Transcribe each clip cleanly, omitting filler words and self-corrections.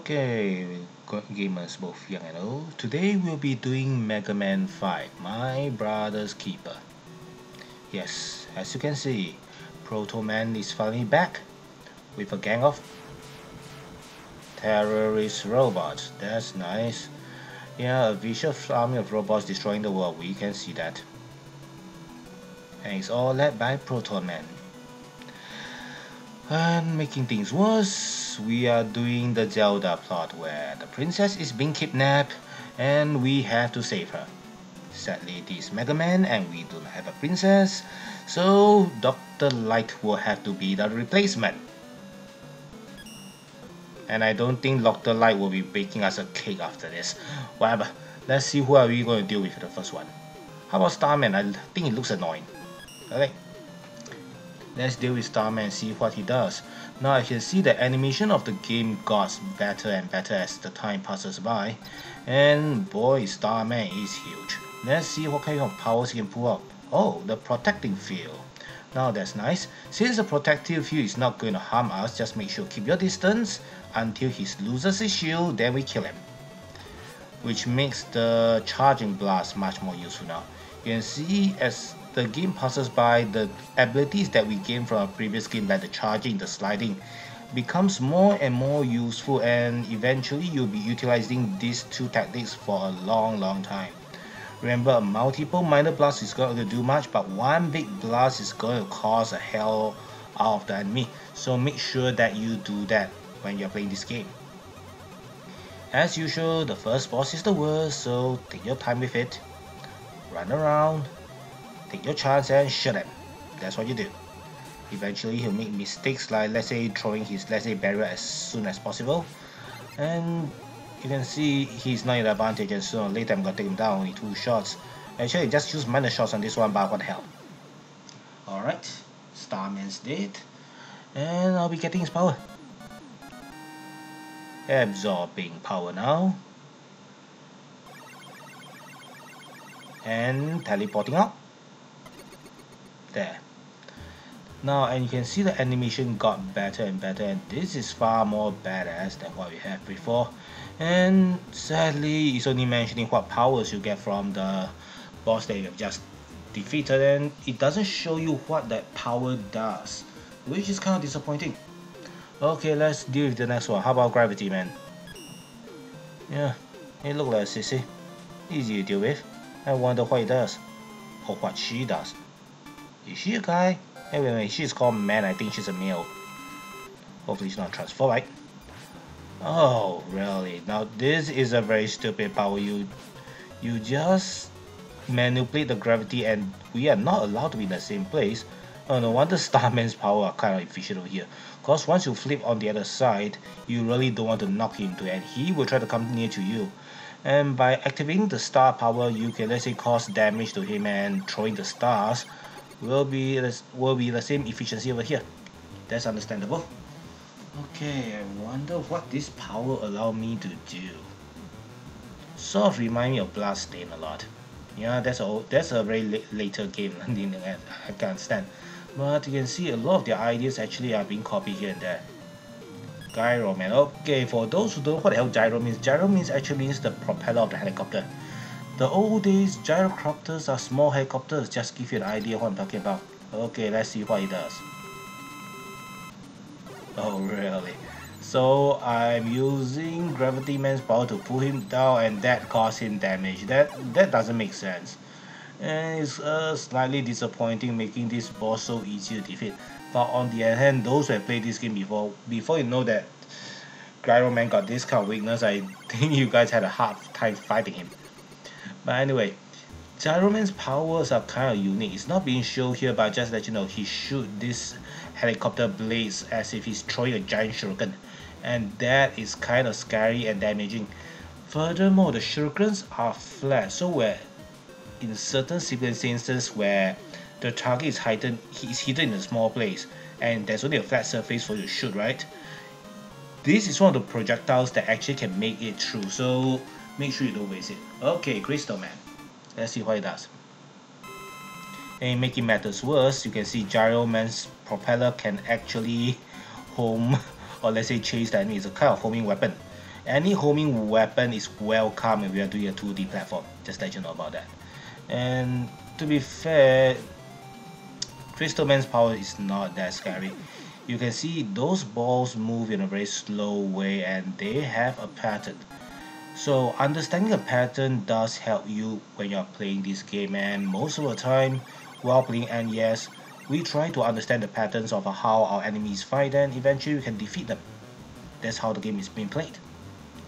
Okay, gamers both young and old. Today we'll be doing Megaman 5, my brother's keeper. Yes, as you can see, Proto Man is finally back with a gang of terrorist robots. That's nice. Yeah, a vicious army of robots destroying the world. We can see that. And it's all led by Proto Man. And making things worse, we are doing the Zelda plot where the princess is being kidnapped and we have to save her. Sadly, this is Mega Man and we do not have a princess, so Dr. Light will have to be the replacement. And I don't think Dr. Light will be baking us a cake after this. Whatever, let's see who are we going to deal with for the first one. How about Starman? I think he looks annoying. Okay. Let's deal with Starman and see what he does. Now I can see the animation of the game got better and better as the time passes by. And boy, Starman is huge. Let's see what kind of powers he can pull up. Oh, the protecting field. Now that's nice. Since the protective field is not going to harm us, just make sure keep your distance until he loses his shield, then we kill him. Which makes the charging blast much more useful now. You can see as the game passes by, the abilities that we gain from a previous game like the charging, the sliding becomes more and more useful, and eventually you'll be utilizing these two tactics for a long time. Remember, multiple minor blasts is going to do much, but one big blast is going to cause a hell out of the enemy, so make sure that you do that when you're playing this game. As usual, the first boss is the worst, so take your time with it. Run around, take your chance and shoot him. That's what you do. Eventually he'll make mistakes like, let's say, throwing his barrier as soon as possible. And you can see he's not in advantage, and sooner or later I'm gonna take him down with 2 shots. Actually just use minor shots on this one, but what the hell. Alright, Starman's dead. And I'll be getting his power. Absorbing power now. And teleporting out. There. Now, and you can see the animation got better and better, and this is far more badass than what we had before. And sadly, it's only mentioning what powers you get from the boss that you have just defeated, and it doesn't show you what that power does, which is kind of disappointing. Okay, let's deal with the next one. How about Gravity Man? Yeah, it looks like a sissy. Easy to deal with. I wonder what he does, or what she does. Is she a guy? Anyway, she's called Man. I think she's a male. Hopefully she's not transformed, right? Oh, really? Now this is a very stupid power. You just manipulate the gravity and we are not allowed to be in the same place. Oh, no wonder Starman's power are kind of efficient over here. Cause once you flip on the other side, you really don't want to knock him into it, and he will try to come near to you. And by activating the star power, you can, let's say, cause damage to him, and throwing the stars will be the same efficiency over here. That's understandable. Okay, I wonder what this power allow me to do. Sort of remind me of Bloodstain a lot. Yeah, that's a very later game I can understand. But you can see a lot of their ideas actually are being copied here and there. Gyro Man. Okay, for those who don't know what the hell gyro means actually means the propeller of the helicopter. The old days, gyrocopters are small helicopters, just give you an idea of what I'm talking about. Okay, let's see what it does. Oh, really? So I'm using Gravity Man's power to pull him down, and that caused him damage. That doesn't make sense. And it's slightly disappointing making this boss so easy to defeat. But on the other hand, those who have played this game before you know that Gyro Man got this kind of weakness, I think you guys had a hard time fighting him. But anyway, Gyro Man's powers are kind of unique. It's not being shown here, but just let you know, he shoots this helicopter blades as if he's throwing a giant shuriken, and that is kind of scary and damaging. Furthermore, the shurikens are flat, so where in certain instances where the target is hidden in a small place and there's only a flat surface for you to shoot, right? This is one of the projectiles that actually can make it through, so make sure you don't waste it. Okay, Crystal Man. Let's see what it does. And making matters worse, you can see Gyro Man's propeller can actually home, or let's say chase the enemy. It's a kind of homing weapon. Any homing weapon is welcome if we are doing a 2D platform. Just let you know about that. And to be fair, Crystal Man's power is not that scary. You can see those balls move in a very slow way and they have a pattern. So understanding a pattern does help you when you're playing this game, and most of the time while playing NES, we try to understand the patterns of how our enemies fight and eventually we can defeat them. That's how the game is being played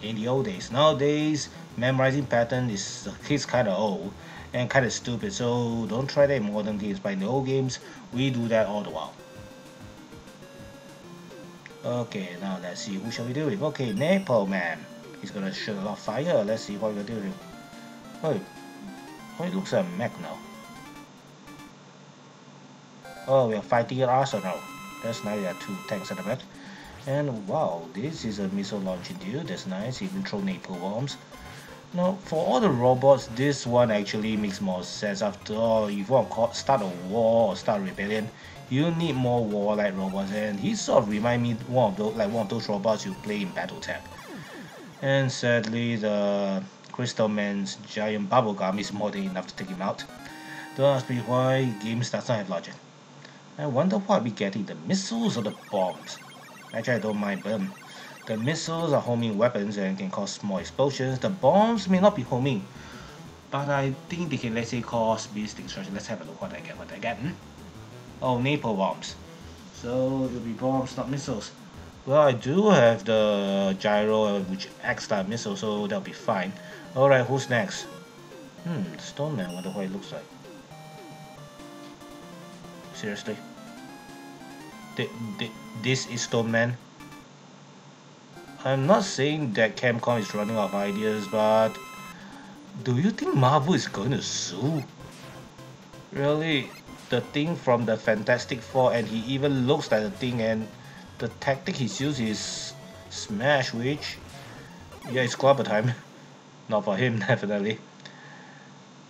in the old days. Nowadays, memorizing pattern is kind of old and kind of stupid, so don't try that in modern games. But in the old games, we do that all the while. Okay, now let's see, who shall we deal with? Okay, Man. He's gonna shoot a lot of fire. Let's see what we're gonna do with him. Oh, it looks like a mech now. Oh, we're fighting an arsenal. That's nice. There are 2 tanks at the back. And wow, this is a missile launching dude. That's nice. Even throw napalm bombs. Now, for all the robots, this one actually makes more sense. After all, if you want to start a war or start a rebellion, you need more warlike robots. And he sort of remind me one of those robots you play in BattleTech. And sadly, the Crystal Man's giant bubblegum is more than enough to take him out. Don't ask me why games does not have logic. I wonder what we getting, the missiles or the bombs. Actually, I don't mind them. The missiles are homing weapons and can cause small explosions. The bombs may not be homing, but I think they can, let's say, cause beast destruction. Let's have a look what I get. Oh, napalm bombs. So it'll be bombs, not missiles. Well, I do have the gyro, which acts like a missile, so that'll be fine. Alright, who's next? Stone Man, wonder what it looks like. Seriously? This is Stone Man? I'm not saying that Capcom is running out of ideas, but do you think Marvel is going to sue? Really? The thing from the Fantastic Four, and he even looks like the thing, and the tactic he's used is smash, which, yeah, it's clubber time. Not for him, definitely.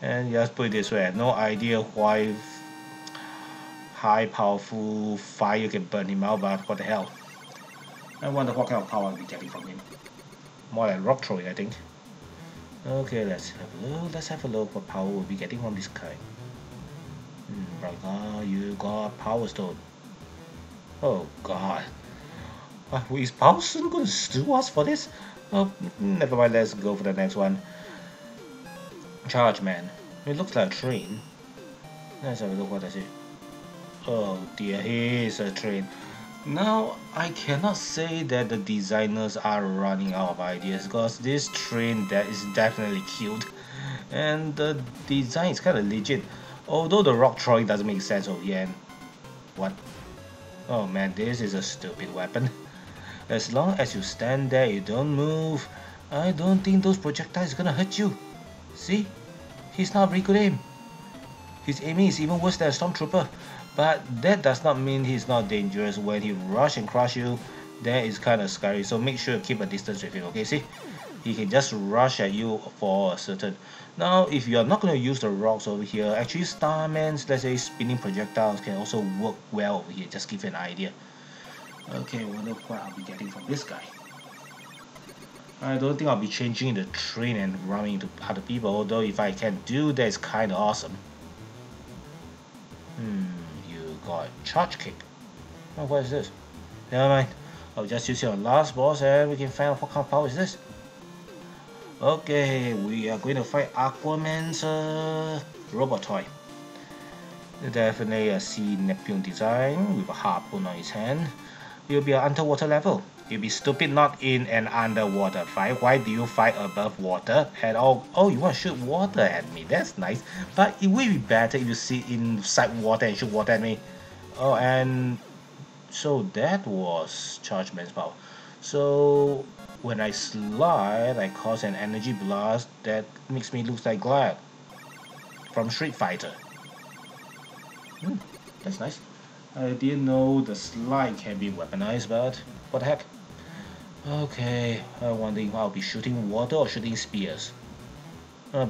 And just put it this way, I have no idea why high powerful fire can burn him out, but what the hell. I wonder what kind of power I'll be getting from him. More like rock throwing, I think. Okay, let's have a look what power we'll be getting from this guy. You got Power Stone. Oh god. Is Power Stone gonna sue us for this? Oh, never mind, let's go for the next one. Charge Man. It looks like a train. Let's have a look what I see. Oh dear, here's a train. Now, I cannot say that the designers are running out of ideas, because this train that is definitely cute. And the design is kind of legit. Although the rock throwing doesn't make sense over here. What? Oh man, this is a stupid weapon. As long as you stand there, you don't move, I don't think those projectiles are gonna hurt you. See? He's not very good aim. His aiming is even worse than a stormtrooper. But that does not mean he's not dangerous. When he rush and crush you, that is kind of scary. So make sure you keep a distance with him, okay? See? He can just rush at you for a certain... Now, if you're not going to use the rocks over here, actually Starman's, let's say, spinning projectiles can also work well over here. Just give you an idea. Okay, wonder what I'll be getting from this guy. I don't think I'll be changing the train and running into other people, although if I can do that, it's kind of awesome. You got charge kick. Oh, what is this? Never mind. I'll just use your last boss and we can find out what kind of power is this. Okay, we are going to fight Aquaman's robot toy. Definitely a sea Neptune design with a harpoon on his hand. It'll be an underwater level. You'll be stupid not in an underwater fight. Why do you fight above water at all? Oh, you want to shoot water at me? That's nice. But it would be better if you sit inside water and shoot water at me. Oh, and so that was Charge Man's power. So when I slide, I cause an energy blast that makes me look like Glad from Street Fighter. That's nice. I didn't know the slide can be weaponized, but what the heck. Okay, I'm wondering if I'll be shooting water or shooting spears.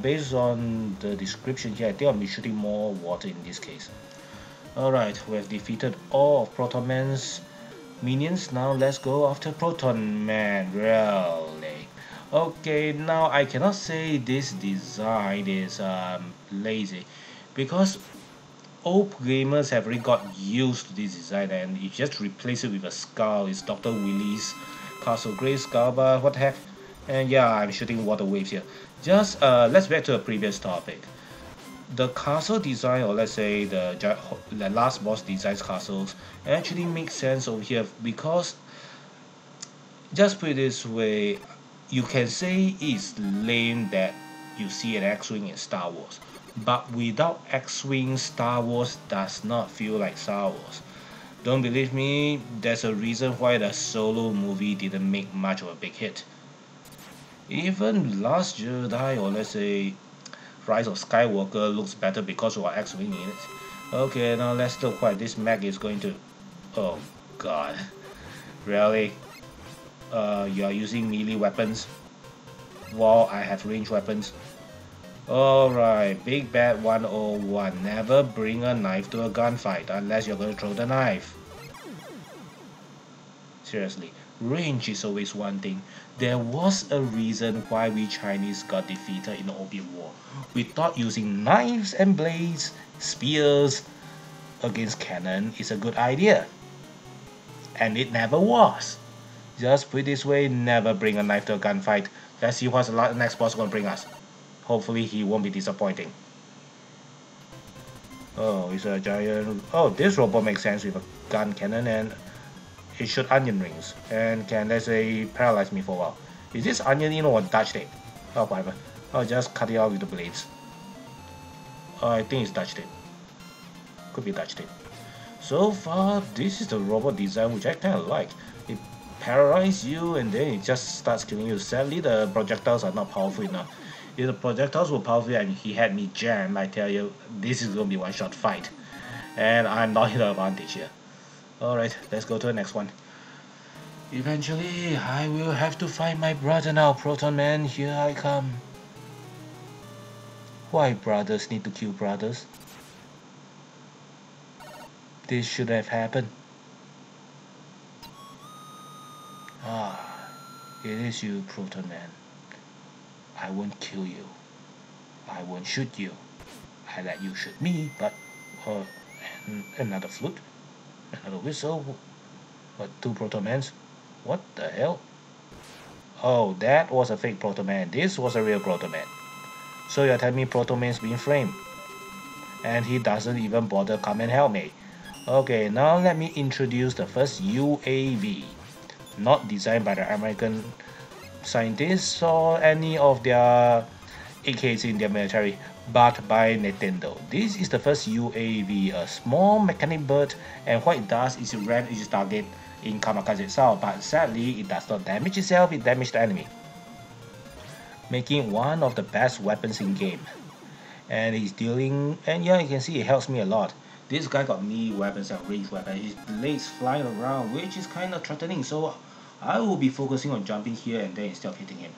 Based on the description here, I think I'll be shooting more water in this case. Alright, we have defeated all of Proton Man's minions. Now let's go after Proton Man. Really? Okay, now I cannot say this design is lazy, because old gamers have already got used to this design, and you just replace it with a skull. It's Dr. Willy's Castle Grey skull, but what the heck? And yeah, I'm shooting water waves here. Just let's back to a previous topic. The castle design, or let's say the last boss designs castles, actually makes sense over here, because just put it this way, you can say it's lame that you see an X-Wing in Star Wars, but without X-Wing, Star Wars does not feel like Star Wars. Don't believe me? There's a reason why the Solo movie didn't make much of a big hit. Even Last Jedi, or let's say Rise of Skywalker, looks better because of our X-Wing in it. Okay, now let's look what this mech is going to... Oh god. Really? You are using melee weapons while I have range weapons. Alright, Big Bad 101. Never bring a knife to a gunfight unless you're going to throw the knife. Seriously, range is always one thing. There was a reason why we Chinese got defeated in the Opium War. We thought using knives and blades, spears against cannon is a good idea. And it never was. Just put it this way, never bring a knife to a gunfight. Let's see what's the next boss gonna bring us. Hopefully he won't be disappointing. Oh, it's a giant... Oh, this robot makes sense with a gun cannon, and it shoot onion rings. And can, let's say, paralyze me for a while. Is this onion in or Dutch tape? Oh, whatever. I'll just cut it out with the blades. I think it's Dutch tape. Could be Dutch tape. So far, this is the robot design which I kinda like. It paralyzes you and then it just starts killing you. Sadly, the projectiles are not powerful enough. If the projectiles were powerful and he had me jammed, I tell you, this is gonna be one-shot fight. And I'm not in the advantage here. Alright, let's go to the next one. Eventually, I will have to find my brother now, Proton Man. Here I come. Why brothers need to kill brothers? This should have happened. Ah, it is you, Proton Man. I won't kill you. I won't shoot you. I let you shoot me, but... another flute? Another whistle? What, two Protomans? What the hell? Oh, that was a fake Protoman. This was a real Protoman. So you're telling me Protoman's being framed? And he doesn't even bother come and help me. Okay, now let me introduce the first UAV. Not designed by the American scientists or any of their AKs in their military, but by Nintendo. This is the first UAV, a small mechanic bird, and what it does is it rams its target in kamikaze itself, but sadly it does not damage itself, it damages the enemy, making one of the best weapons in game. And he's dealing, and yeah, you can see it helps me a lot. This guy got melee weapons and range weapons. His blades flying around, which is kind of threatening, so I will be focusing on jumping here and there instead of hitting him.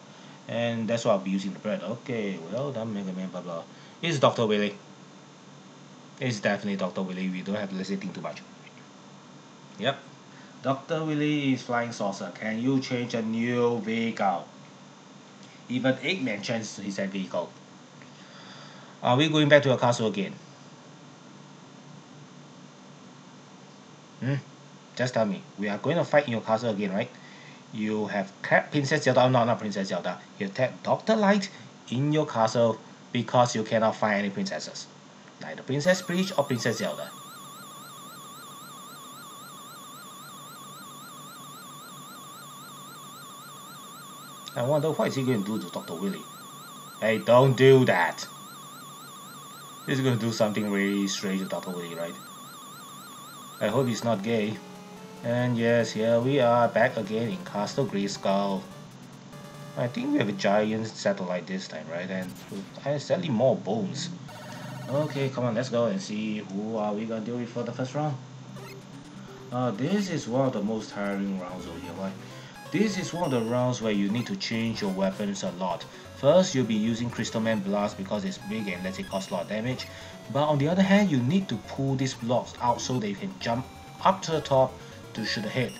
And that's why I'll be using the bird. Okay, well done, Megaman, blah blah. It's Dr. Willy. It's definitely Dr. Willy. We don't have to listen too much. Yep. Dr. Willy is flying saucer. Can you change a new vehicle? Even Eggman changed his vehicle. Are we going back to a castle again? Just tell me. We are going to fight in your castle again, right? You have kept Princess Zelda, no, not Princess Zelda. You kept Dr. Light in your castle because you cannot find any princesses. Neither Princess Peach or Princess Zelda. I wonder what is he going to do to Dr. Willy. Hey, don't do that. He's going to do something really strange to Dr. Willy, right? I hope he's not gay. And yes, here we are back again in Castle Grayskull. I think we have a giant satellite this time, right? And sadly more bones. Okay, come on, let's go and see who are we gonna deal with for the first round. This is one of the most tiring rounds over here, right? This is one of the rounds where you need to change your weapons a lot. First, you'll be using Crystal Man Blast because it's big and lets it cause a lot of damage. But on the other hand, you need to pull these blocks out so that you can jump up to the top to shoot ahead.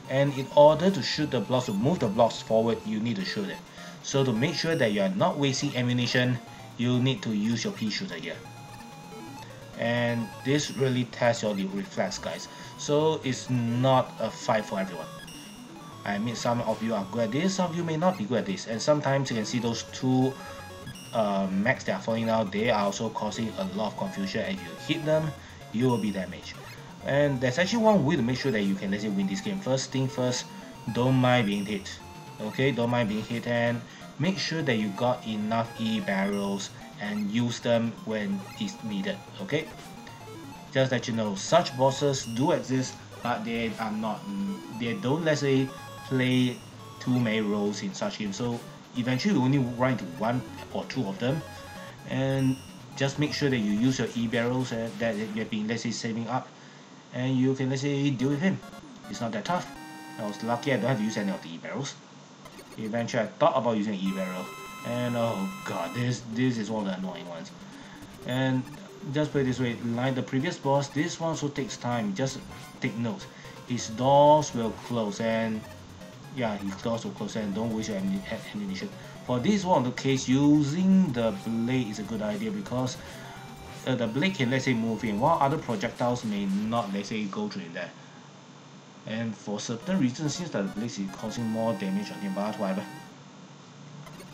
And in order to shoot the blocks, to move the blocks forward, you need to shoot it. So to make sure that you are not wasting ammunition, you need to use your pea shooter here. And this really tests your reflex, guys. So it's not a fight for everyone. I mean, some of you are good at this, some of you may not be good at this, and sometimes you can see those two mechs that are falling out, they are also causing a lot of confusion. If you hit them, you will be damaged. And there's actually one way to make sure that you can, let's say, win this game. First thing first, don't mind being hit. Okay, don't mind being hit, and make sure that you got enough E-barrels and use them when it's needed. Okay, just let you know, such bosses do exist, but they are not, they don't, let's say, play too many roles in such games. So eventually you only run into one or two of them, and just make sure that you use your E-barrels that you've been, let's say, saving up, and you can, let's say, deal with him. It's not that tough. I was lucky I don't have to use any of the E-barrels. Eventually I thought about using E-barrel, and oh god, this is one of the annoying ones. And just put it this way, like the previous boss, this one also takes time. Just take note, his doors will close, and yeah, his doors will close, and don't waste your ammunition. For this one, the case, using the blade is a good idea, because the blade can, let's say, move in, while other projectiles may not, let's say, go through in there. And for certain reasons, seems that the blade is causing more damage on him, but whatever.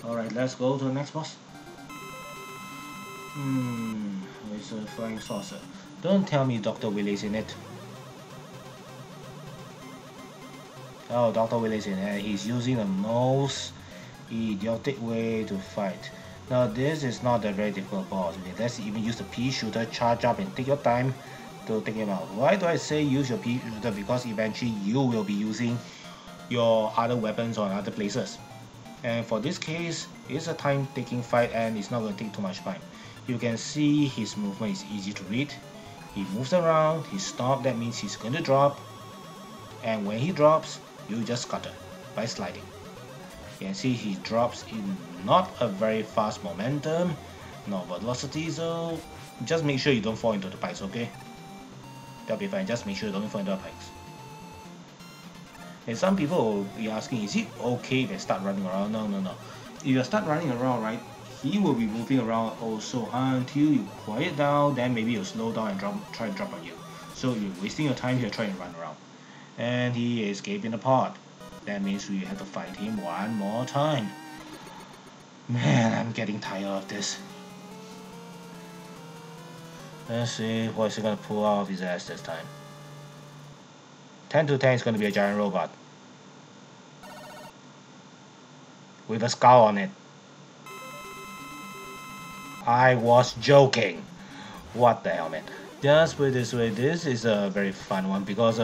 Alright, let's go to the next boss. It's a flying saucer. Don't tell me Dr. Willie's in it. Oh, Dr. Willie's in it. He's using the most idiotic way to fight. Now this is not a very difficult boss. Let's even use the pea shooter, charge up and take your time to take him out. Why do I say use your pea shooter? Because eventually you will be using your other weapons on other places. And for this case, it's a time-taking fight, and it's not going to take too much time. You can see his movement is easy to read. He moves around, he stops, that means he's going to drop. And when he drops, you just scatter by sliding. You can see he drops in not a very fast momentum, no velocity, so just make sure you don't fall into the pipes, okay? That'll be fine, just make sure you don't fall into the pipes. And some people will be asking, is it okay if I start running around? No. If you start running around, right, he will be moving around also until you quiet down, then maybe he'll slow down and try and drop on you. So you're wasting your time here trying to run around. And he is escaping the pod. That means we have to fight him one more time. Man, I'm getting tired of this. Let's see what he's gonna pull out of his ass this time. 10 to 10 is gonna be a giant robot with a skull on it. I was joking. What the hell, man? Just put it this way, this is a very fun one, because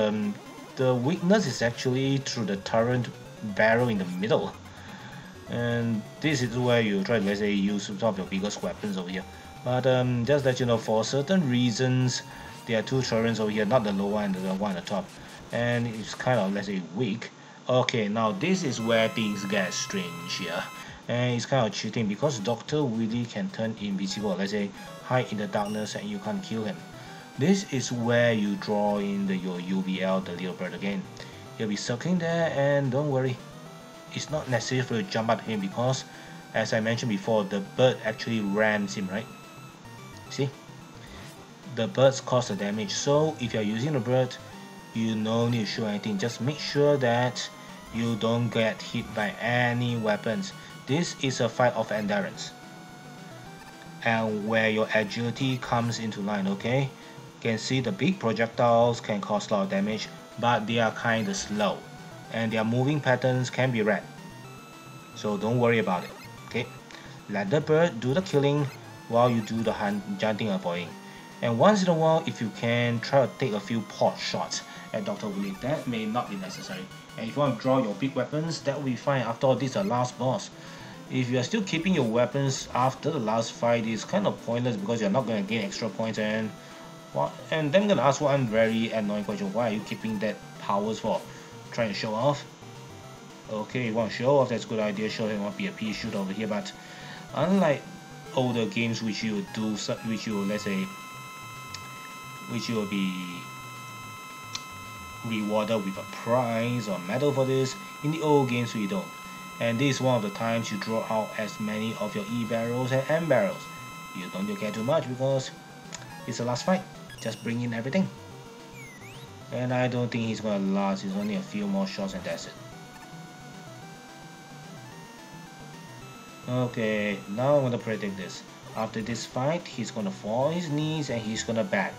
the weakness is actually through the turret barrel in the middle. And this is where you try to, let's say, use some of your biggest weapons over here. But just let you know, for certain reasons, there are two turrets over here, not the lower and the one at the top. And it's kind of, let's say, weak. Okay, now this is where things get strange here. And it's kind of cheating, because Dr. Willy can turn invisible, let's say, hide in the darkness and you can't kill him. This is where you draw in your UBL, the little bird again. He'll be circling there, and don't worry, it's not necessary for you to jump at him, because as I mentioned before, the bird actually rams him, right? See? The birds cause the damage, so if you're using the bird, you no need to shoot anything. Just make sure that you don't get hit by any weapons. This is a fight of endurance, and where your agility comes into line, okay? You can see the big projectiles can cause a lot of damage, but they are kind of slow, and their moving patterns can be read. So don't worry about it, okay? Let the bird do the killing while you do the hunting and avoiding. And once in a while, if you can, try to take a few pot shots at Dr. Willy. That may not be necessary. And if you want to draw your big weapons, that will be fine. After all, this is the last boss. If you are still keeping your weapons after the last fight, it's kind of pointless, because you're not going to gain extra points. And then I'm going to ask one very annoying question. Why are you keeping that powers for? Trying to show off? Okay, you want to show off, that's a good idea. Show him want to be a pea shooter over here. But unlike older games which you do, which you, let's say, which you will be rewarded with a prize or medal for this, in the old games we don't. And this is one of the times you draw out as many of your E barrels and M barrels. You don't care too much because it's the last fight. Just bring in everything. And I don't think he's gonna last. It's only a few more shots and that's it. Okay, now I'm gonna predict this. After this fight, he's gonna fall on his knees and he's gonna back.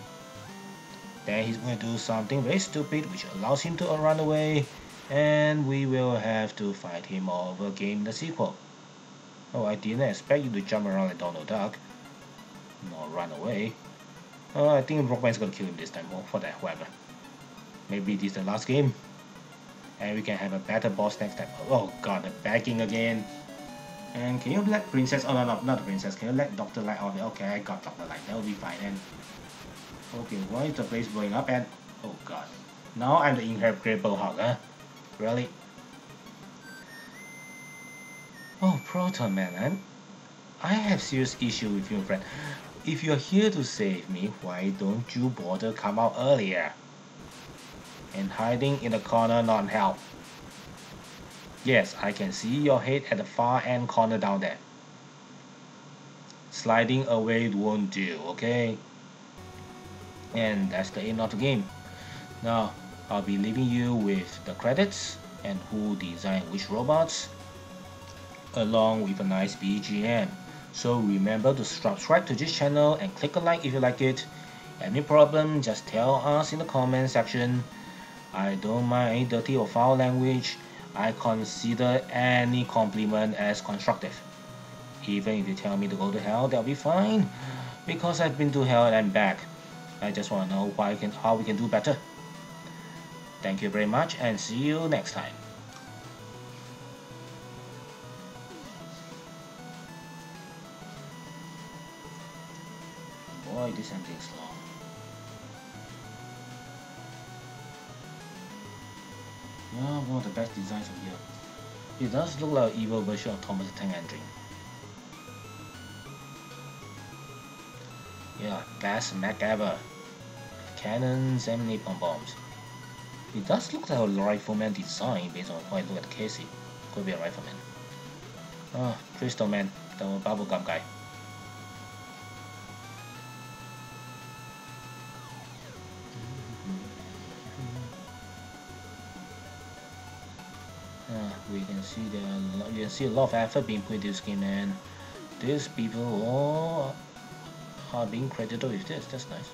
Then he's gonna do something very stupid which allows him to run away, and we will have to fight him all over again in the sequel. Oh, I didn't expect you to jump around like Donald Duck. Not run away. I think Rockman's gonna kill him this time. Oh, for that, whatever. Maybe this is the last game. And we can have a better boss next time. Oh god, the backing again. And can you let Princess, oh no, no, not the Princess, can you let Dr. Light off? Okay, I got Dr. Light, that will be fine. And okay, why is the place blowing up? And oh god, now I'm the incredible Hulk, huh? Really? Oh, Proton Man, I have serious issue with you, friend. If you're here to save me, why don't you bother come out earlier? And hiding in the corner not help. Yes, I can see your head at the far end corner down there. Sliding away won't do, okay? And that's the end of the game. Now, I'll be leaving you with the credits and who designed which robots, along with a nice BGM. So remember to subscribe to this channel and click a like if you like it. Any problem, just tell us in the comment section. I don't mind any dirty or foul language. I consider any compliment as constructive. Even if you tell me to go to hell, that'll be fine. Because I've been to hell and back. I just want to know how we can do better. Thank you very much and see you next time. Boy, this ending's long. Yeah, one of the best designs of here. It does look like an evil version of Thomas the Tank Engine. Yeah, best mech ever. Cannons and napalm bombs. It does look like a rifleman design based on how I look at the casing. Could be a rifleman. Ah, Crystal Man, the bubblegum guy. We can see you can see a lot of effort being put into this game, and these people all are being credited with this. That's nice.